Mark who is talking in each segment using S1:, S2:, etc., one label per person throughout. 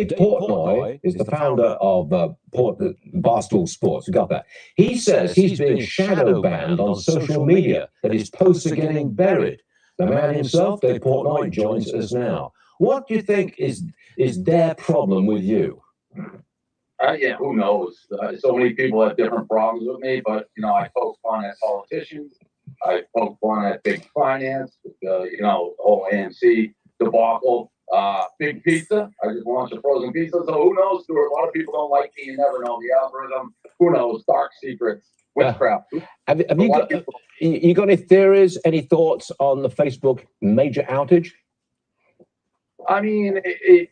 S1: Dave Portnoy is the founder of Barstool Sports. You got that? He says he's being shadow banned on social media, that his posts are getting buried. The man himself, Dave Portnoy, joins us now. What do you think is their problem with you?
S2: Yeah, who knows? So many people have different problems with me, but, I poke fun at politicians. I poke fun at big finance, whole AMC debacle. Big pizza. I just launched a frozen pizza. So who knows, Stuart? A lot of people don't like me. You never know. The algorithm. Who knows? Dark secrets. Witchcraft.
S1: Have you got any theories, any thoughts on the Facebook major outage?
S2: I mean,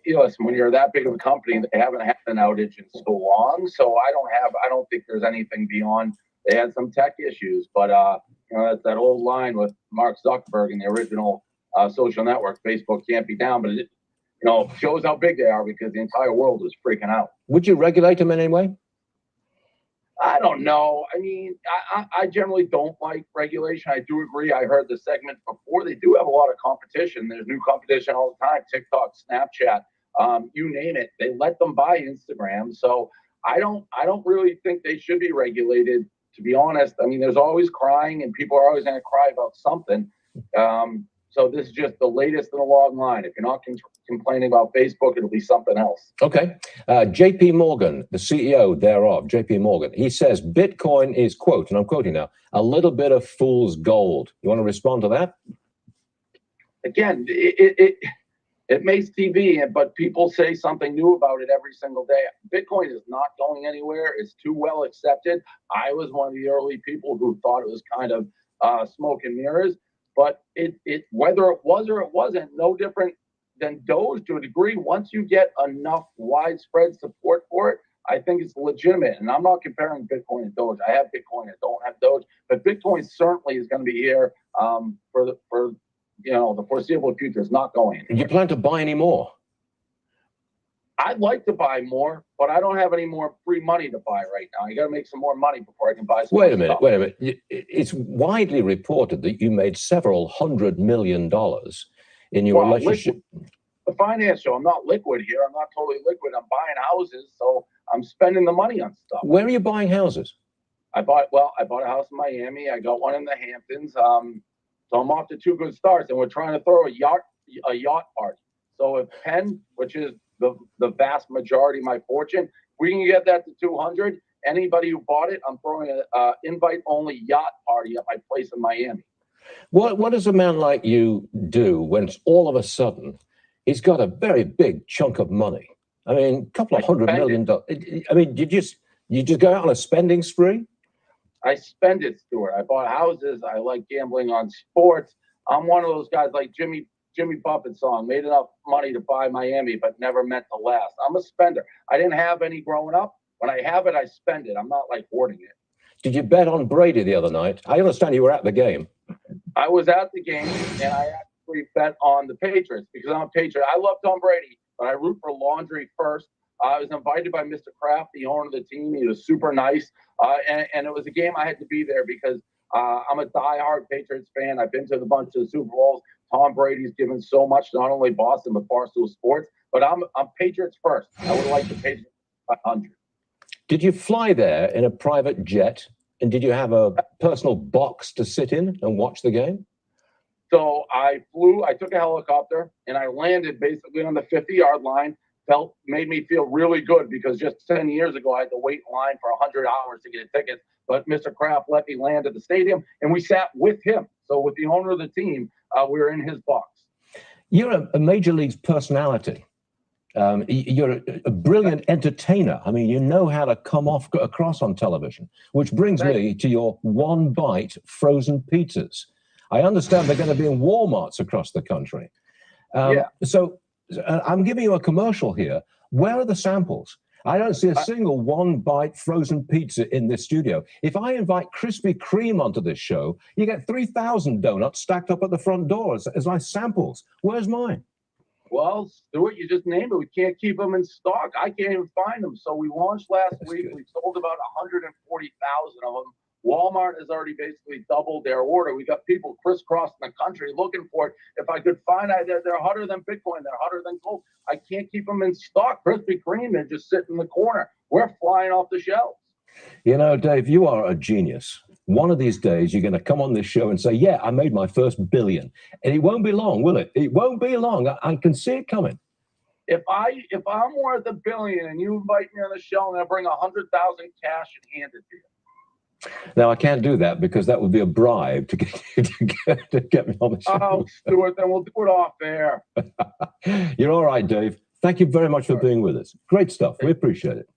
S2: listen, when you're that big of a company, they haven't had an outage in so long. So I don't think there's anything beyond. They had some tech issues, but that's that old line with Mark Zuckerberg in the original social network. Facebook can't be down, but it shows how big they are because the entire world is freaking out.
S1: Would you regulate them in any way?
S2: I don't know. I mean, I generally don't like regulation. I do agree. I heard the segment before. They do have a lot of competition. There's new competition all the time. TikTok, Snapchat, you name it. They let them buy Instagram. So I don't really think they should be regulated, to be honest. I mean, there's always crying and people are always going to cry about something. So this is just the latest in a long line. If you're not complaining about Facebook, it'll be something else.
S1: Okay. JP Morgan, the CEO thereof, JP Morgan, he says Bitcoin is, quote, and I'm quoting now, a little bit of fool's gold. You want to respond to that?
S2: Again, it makes TV, but people say something new about it every single day. Bitcoin is not going anywhere. It's too well accepted. I was one of the early people who thought it was kind of smoke and mirrors. But whether it was or it wasn't, no different than Doge to a degree. Once you get enough widespread support for it, I think it's legitimate. And I'm not comparing Bitcoin to Doge. I have Bitcoin. I don't have Doge. But Bitcoin certainly is going to be here for the foreseeable future. It's not going.
S1: Do you plan to buy any more?
S2: I'd like to buy more, but I don't have any more free money to buy right now. You got to make some more money before I can buy some.
S1: Wait a minute. It's widely reported that you made several $100 million in your relationship.
S2: The finance show. I'm not liquid here. I'm not totally liquid. I'm buying houses, so I'm spending the money on stuff.
S1: Where are you buying houses?
S2: I bought a house in Miami. I got one in the Hamptons. So I'm off to two good starts, and we're trying to throw a yacht party. So if Penn, which is the vast majority of my fortune, we can get that to 200. Anybody who bought it, I'm throwing an invite-only yacht party at my place in Miami.
S1: What does a man like you do when all of a sudden he's got a very big chunk of money? I mean, a couple of $100 million. I mean, you just go out on a spending spree?
S2: I spend it, Stuart. I bought houses. I like gambling on sports. I'm one of those guys like Jimmy Buffett song, made enough money to buy Miami, but never meant to last. I'm a spender. I didn't have any growing up. When I have it, I spend it. I'm not like hoarding it.
S1: Did you bet on Brady the other night? I understand you were at the game.
S2: I was at the game, and I actually bet on the Patriots because I'm a Patriot. I love Tom Brady, but I root for Laundry first. I was invited by Mr. Kraft, the owner of the team. He was super nice, and it was a game I had to be there because I'm a diehard Patriots fan. I've been to a bunch of the Super Bowls. Tom Brady's given so much, not only Boston, but Barstool Sports. But I'm Patriots first. I would like the Patriots 500. Did
S1: you fly there in a private jet? And did you have a personal box to sit in and watch the game?
S2: So I took a helicopter, and I landed basically on the 50-yard line. Made me feel really good because just 10 years ago, I had to wait in line for 100 hours to get a ticket. But Mr. Kraft let me land at the stadium, and we sat with him. So with the owner of the team, we were in his box.
S1: You're a major leagues personality. You're a brilliant entertainer. I mean, you know how to come across on television, which brings me to your one bite frozen pizzas. I understand they're going to be in Walmarts across the country. So I'm giving you a commercial here. Where are the samples? I don't see a single one bite frozen pizza in this studio. If I invite Krispy Kreme onto this show, you get 3,000 donuts stacked up at the front door as my samples. Where's mine?
S2: Well, Stuart, you just named it. We can't keep them in stock. I can't even find them. So we launched last week. We sold about 140,000 of them. Walmart has already basically doubled their order. We got people crisscrossing the country looking for it. If I could find out, they're hotter than Bitcoin, they're hotter than gold. I can't keep them in stock. Krispy Kreme, they just sit in the corner. We're flying off the shelves.
S1: You know, Dave, you are a genius. One of these days, you're going to come on this show and say, yeah, I made my first billion. And it won't be long, will it? It won't be long. I can see it coming.
S2: If I'm worth $1 billion and you invite me on the show, I'm going to bring 100,000 cash and hand it to you.
S1: Now, I can't do that because that would be a bribe to get me on the show.
S2: Oh, Stuart, then we'll do it off air.
S1: You're all right, Dave. Thank you very much for being with us. Great stuff. We appreciate it.